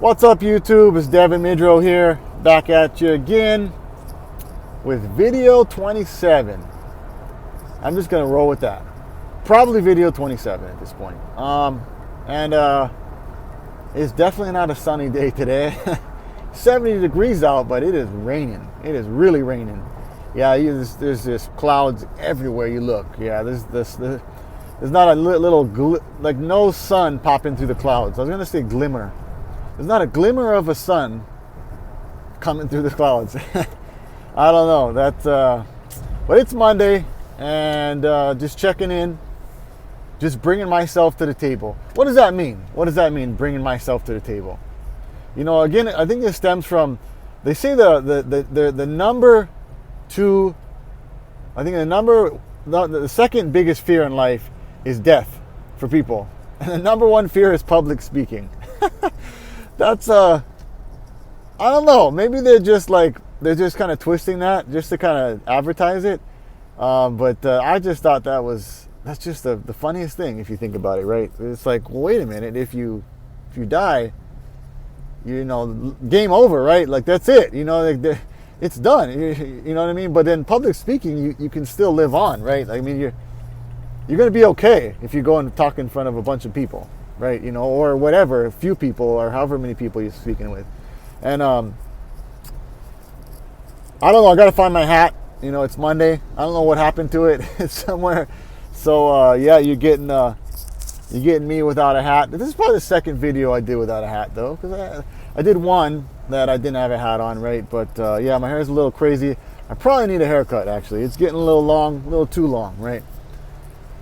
What's up, YouTube? It's Devin Midrow here, back at you again with video 27. I'm just gonna roll with that. Probably video 27 at this point. And it's definitely not a sunny day today. 70 degrees out, but it is raining. It is really raining. Yeah, there's just clouds everywhere you look. Yeah, there's not a little like no sun popping through the clouds. I was gonna say glimmer. There's not a glimmer of a sun coming through the clouds. I don't know. But it's Monday, and just checking in, just bringing myself to the table. What does that mean? What does that mean, bringing myself to the table? You know, again, I think this stems from, they say the number two, I think the second biggest fear in life is death for people. And the number one fear is public speaking. That's I don't know, maybe they're just kind of twisting that just to kind of advertise it, but I just thought that's just the funniest thing if you think about it, right? It's like, well, wait a minute, if you die, you know, game over, right? Like, that's it, you know, like it's done, you know what I mean? But in public speaking, you can still live on, right? I mean, you're going to be okay if you go and talk in front of a bunch of people, right? You know, or whatever, a few people or however many people you're speaking with. And I don't know, I got to find my hat. You know, it's Monday. I don't know what happened to it. It's somewhere. So yeah, you're getting me without a hat. This is probably the second video I did without a hat, though, because I did one that I didn't have a hat on, right? But yeah, my hair is a little crazy. I probably need a haircut, actually. It's getting a little long, a little too long, right?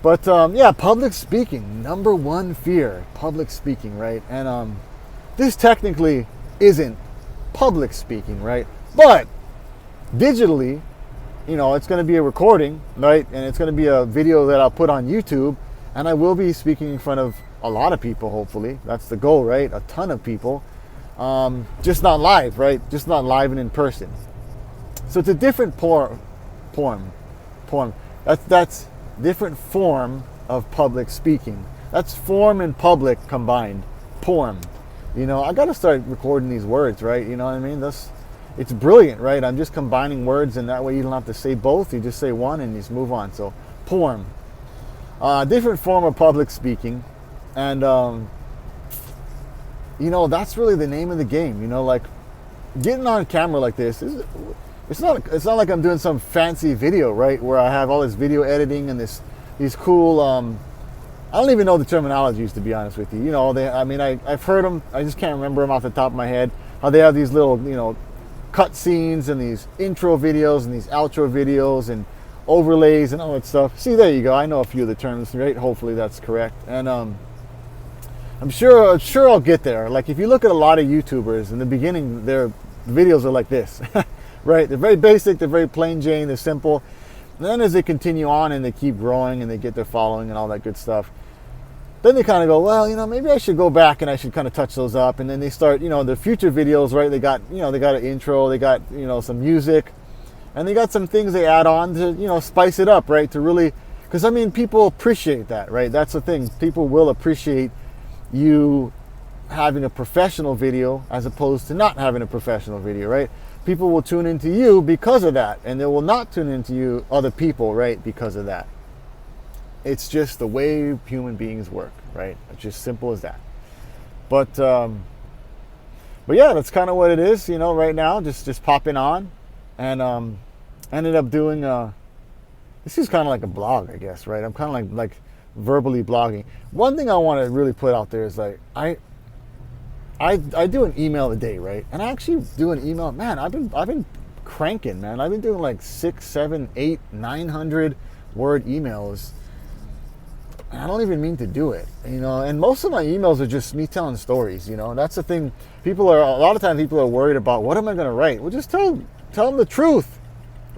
But yeah, public speaking, number one fear, public speaking, right? And this technically isn't public speaking, right? But digitally, you know, it's going to be a recording, right? And it's going to be a video that I'll put on YouTube, and I will be speaking in front of a lot of people, hopefully. That's the goal, right? A ton of people. Just not live, right? Just not live and in person. So it's a different form. That's different form of public speaking. That's form and public combined. Form. You know, I got to start recording these words, right? You know what I mean? It's brilliant, right? I'm just combining words, and that way you don't have to say both. You just say one and you just move on. So, form. Different form of public speaking. And, you know, that's really the name of the game. You know, like, getting on camera like this it's not like I'm doing some fancy video, right, where I have all this video editing and these cool I don't even know the terminologies, to be honest with you. You know, I've heard them, I just can't remember them off the top of my head. How they have these little, you know, cut scenes and these intro videos and these outro videos and overlays and all that stuff. See, there you go. I know a few of the terms, right? Hopefully that's correct. And I'm sure I'll get there. Like, if you look at a lot of YouTubers in the beginning, their videos are like this. Right? They're very basic, they're very plain Jane, they're simple. And then as they continue on and they keep growing and they get their following and all that good stuff, then they kind of go, well, you know, maybe I should go back and I should kind of touch those up. And then they start, you know, their future videos, right? They got an intro, they got, you know, some music, and they got some things they add on to, you know, spice it up, right? To really, because I mean, people appreciate that, right? That's the thing. People will appreciate you having a professional video as opposed to not having a professional video, right? People will tune into you because of that, and they will not tune into you, other people, right, because of that. It's just the way human beings work, right? It's just simple as that. But yeah, that's kind of what it is, you know, right now, just popping on, and ended up doing this is kind of like a blog, I guess, right? I'm kind of like verbally blogging. One thing I want to really put out there is, like, I do an email a day, right? And I actually do an email. Man, I've been cranking, man. I've been doing like 6, 7, 8, 900 word emails. And I don't even mean to do it, you know. And most of my emails are just me telling stories, you know. And that's the thing. A lot of times people are worried about, what am I going to write? Well, just tell them the truth,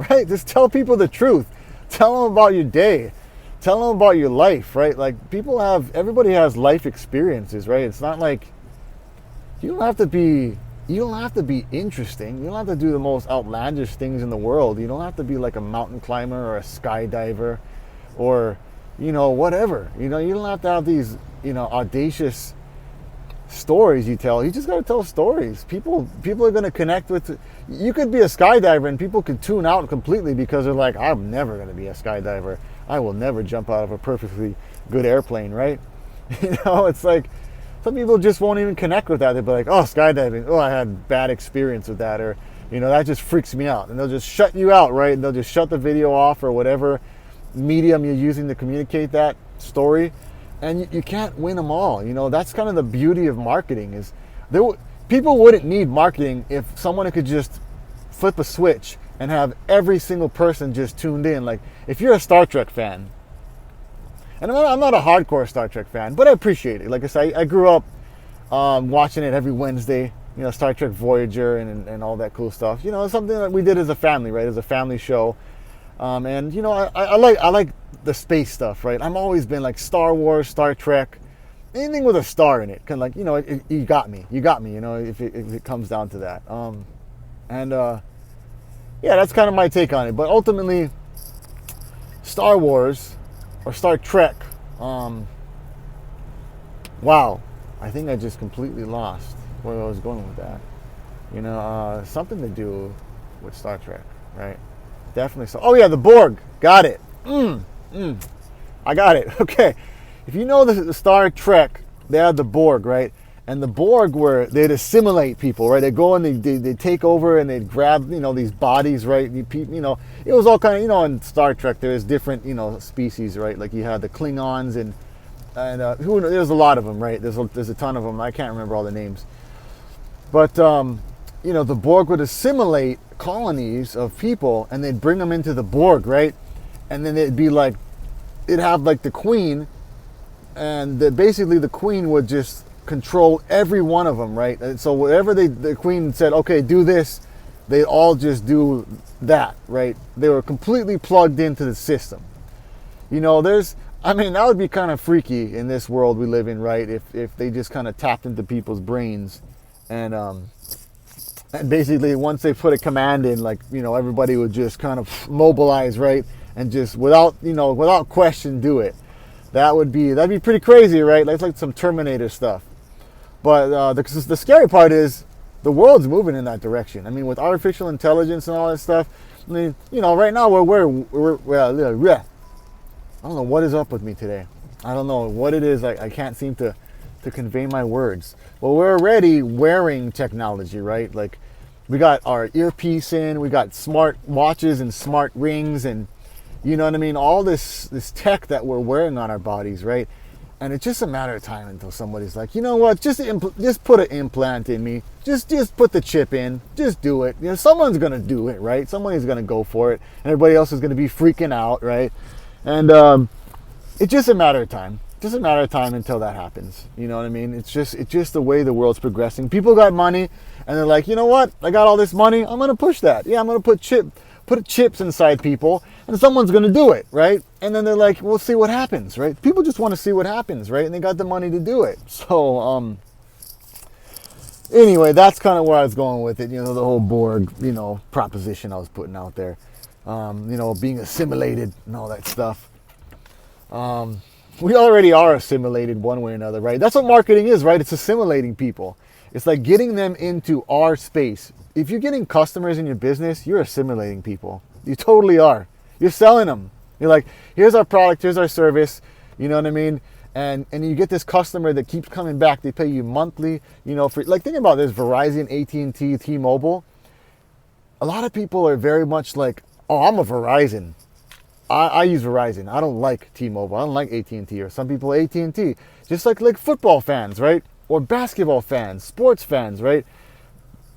right? Just tell people the truth. Tell them about your day. Tell them about your life, right? Like, everybody has life experiences, right? It's not like, you don't have to be interesting. You don't have to do the most outlandish things in the world. You don't have to be like a mountain climber or a skydiver or, you know, whatever. You know, you don't have to have these, you know, audacious stories you tell. You just got to tell stories. People are going to connect with. You could be a skydiver and people could tune out completely because they're like, I'm never going to be a skydiver. I will never jump out of a perfectly good airplane, right? It's like some people just won't even connect with that. They'll be like, oh, skydiving. Oh, I had bad experience with that, or that just freaks me out. And they'll just shut you out, right? And they'll just shut the video off or whatever medium you're using to communicate that story. And you can't win them all. That's kind of the beauty of marketing is people wouldn't need marketing if someone could just flip a switch and have every single person just tuned in. Like if you're a Star Trek fan, and I'm not a hardcore Star Trek fan, but I appreciate it. Like I said, I grew up watching it every Wednesday, Star Trek Voyager and all that cool stuff. It's something that we did as a family, right? As a family show. And I like the space stuff, right? I've always been like Star Wars, Star Trek, anything with a star in it. Kind of like, you got me, if it comes down to that. Yeah, that's kind of my take on it. But ultimately, Star Wars or Star Trek, wow, I think I just completely lost where I was going with that. Something to do with Star Trek, right? Definitely so. Oh yeah, the Borg. Got it. I got it. Okay. If you know the Star Trek, they had the Borg, right? And the Borg they'd assimilate people, right? They go and they take over and they'd grab, these bodies, right? It was all kind of, in Star Trek there's different, species, right? Like you had the Klingons and there's a lot of them, right? There's a ton of them. I can't remember all the names. But the Borg would assimilate colonies of people and they'd bring them into the Borg, right? And then it'd have like the queen, and basically the queen would just control every one of them, right? And so whatever the queen said, okay, do this, they all just do that, right? They were completely plugged into the system. That would be kind of freaky in this world we live in, right? If they just kind of tapped into people's brains and basically once they put a command in, everybody would just kind of mobilize, right? And just without question do it. That'd be pretty crazy, right? That's like some Terminator stuff. But the scary part is the world's moving in that direction. I mean, with artificial intelligence and all that stuff. I mean, right now we're I don't know what is up with me today. I don't know what it is. I can't seem to convey my words. Well, we're already wearing technology, right? Like we got our earpiece in, we got smart watches and smart rings, and all this tech that we're wearing on our bodies, right? And it's just a matter of time until somebody's like, you know what, just put an implant in me, just put the chip in, just do it. Someone's gonna do it, right? Somebody's gonna go for it, and everybody else is gonna be freaking out, right? And it's just a matter of time. Just a matter of time until that happens. You know what I mean? It's just the way the world's progressing. People got money, and they're like, you know what? I got all this money. I'm gonna push that. Yeah, I'm gonna put chips inside people, and someone's going to do it, right? And then they're like, we'll see what happens, right? People just want to see what happens, right? And they got the money to do it. So, anyway, that's kind of where I was going with it. The whole Borg, proposition I was putting out there. Being assimilated and all that stuff. We already are assimilated one way or another, right? That's what marketing is, right? It's assimilating people. It's like getting them into our space. If you're getting customers in your business, you're assimilating people. You totally are. You're selling them. You're like, here's our product, here's our service. You know what I mean? And you get this customer that keeps coming back. They pay you monthly. For think about this: Verizon, AT&T, T-Mobile. A lot of people are very much like, oh, I'm a Verizon. I use Verizon. I don't like T-Mobile. I don't like AT&T. Or some people AT&T. Just like football fans, right? Or basketball fans, sports fans, right?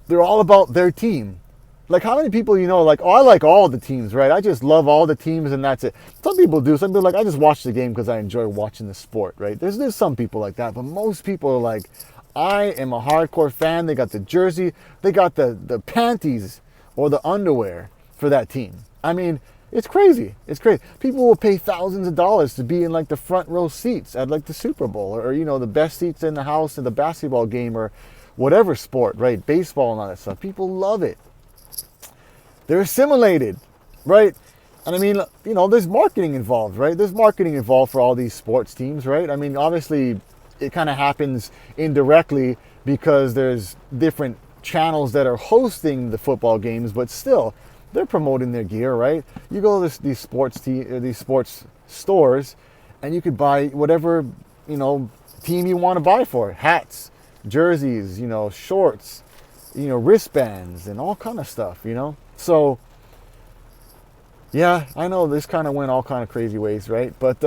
They're all about their team. Like how many people like, oh, I like all the teams, right? I just love all the teams and that's it. Some people do. Some people I just watch the game because I enjoy watching the sport, right? There's some people like that, but most people are like, I am a hardcore fan. They got the jersey, they got the panties or the underwear for that team. I mean, it's crazy. It's crazy. People will pay thousands of dollars to be in the front row seats at the Super Bowl or the best seats in the house in the basketball game or whatever sport, right? Baseball and all that stuff. People love it. They're assimilated, right? And I mean, there's marketing involved, right? There's marketing involved for all these sports teams, right? I mean, obviously, it kind of happens indirectly because there's different channels that are hosting the football games, but still they're promoting their gear, right? You go to these sports stores, and you could buy whatever, you know, team you want to buy for. Hats, jerseys, you know, shorts, you know, wristbands, and all kind of stuff, you know. So yeah, I know this kind of went all kind of crazy ways, right? But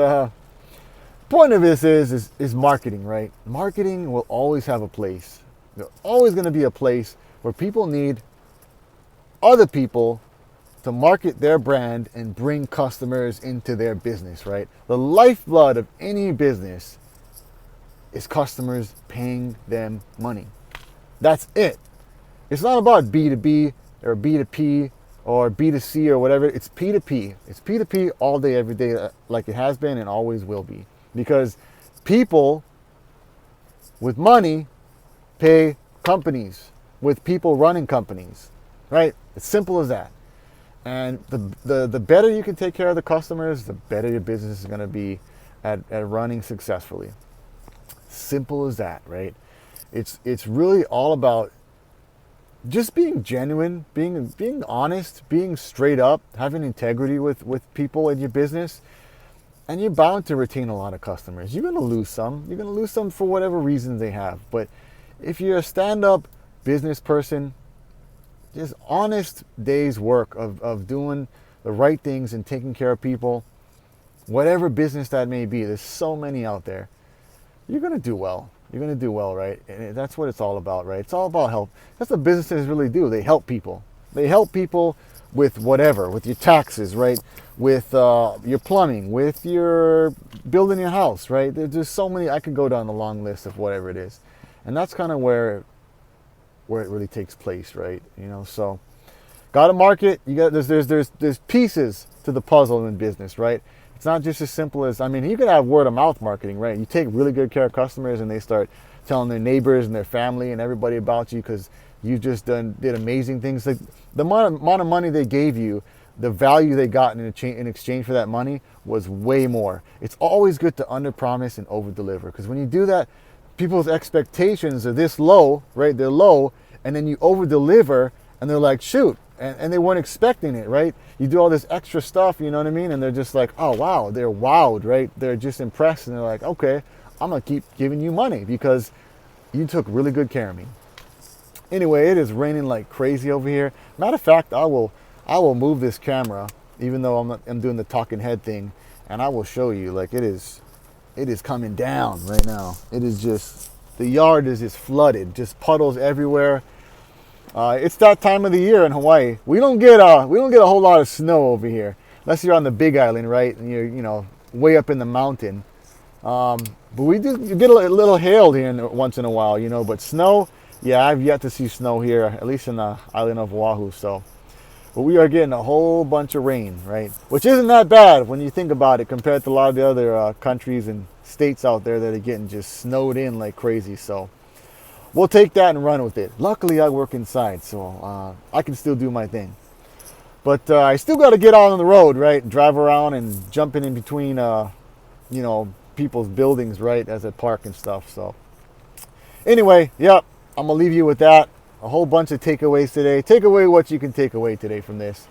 point of this is marketing, right? Marketing will always have a place. There's always going to be a place where people need other people to market their brand and bring customers into their business, right? The lifeblood of any business is customers paying them money. That's it. It's not about B2B or B2P or B2C or whatever. It's P2P. It's P2P all day, every day, like it has been and always will be. Because people with money pay companies with people running companies, right? It's simple as that. And the better you can take care of the customers, the better your business is going to be at running successfully. Simple as that, right? It's really all about just being genuine, being honest, being straight up, having integrity with people in your business, and you're bound to retain a lot of customers. You're going to lose some. You're going to lose some for whatever reasons they have. But if you're a stand-up business person, just honest day's work of doing the right things and taking care of people, whatever business that may be, there's so many out there, you're going to do well. You're going to do well, right? And that's what it's all about, right? It's all about help. That's what businesses really do. They help people. They help people with whatever, with your taxes, right? With your plumbing, with your building your house, right? There's just so many. I could go down the long list of whatever it is. And that's kind of where it really takes place, right? You know, so got to market. You got there's pieces to the puzzle in business, right? It's not just as simple as, I mean, you could have word of mouth marketing, right? You take really good care of customers and they start telling their neighbors and their family and everybody about you because you just did amazing things. Like the amount of money they gave you, the value they got in exchange for that money was way more. It's always good to underpromise and overdeliver, because when you do that, people's expectations are this low, right? They're low, and then you overdeliver and they're like, shoot, and they weren't expecting it, right? You do all this extra stuff, you know what I mean? And they're just like, oh, wow, they're wowed, right? They're just impressed, and they're like, okay, I'm going to keep giving you money because you took really good care of me. Anyway, it is raining like crazy over here. Matter of fact, I will move this camera, even though I'm doing the talking head thing, and I will show you, like, it is coming down right now. It is just, the yard is just flooded, just puddles everywhere. It's that time of the year in Hawaii. We don't get a whole lot of snow over here, unless you're on the Big Island, right? And you're, you know, way up in the mountain. But we do get a little hail here once in a while, you know. But snow, yeah, I've yet to see snow here, at least in the island of Oahu. So, but we are getting a whole bunch of rain, right? Which isn't that bad when you think about it, compared to a lot of the other countries and states out there that are getting just snowed in like crazy. So we'll take that and run with it. Luckily, I work inside, so I can still do my thing. But I still got to get out on the road, right? Drive around and jumping in between, you know, people's buildings, right, as I park and stuff. So anyway, yep, I'm going to leave you with that. A whole bunch of takeaways today. Take away what you can take away today from this.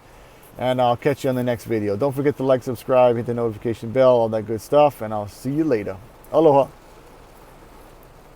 And I'll catch you on the next video. Don't forget to like, subscribe, hit the notification bell, all that good stuff. And I'll see you later. Aloha.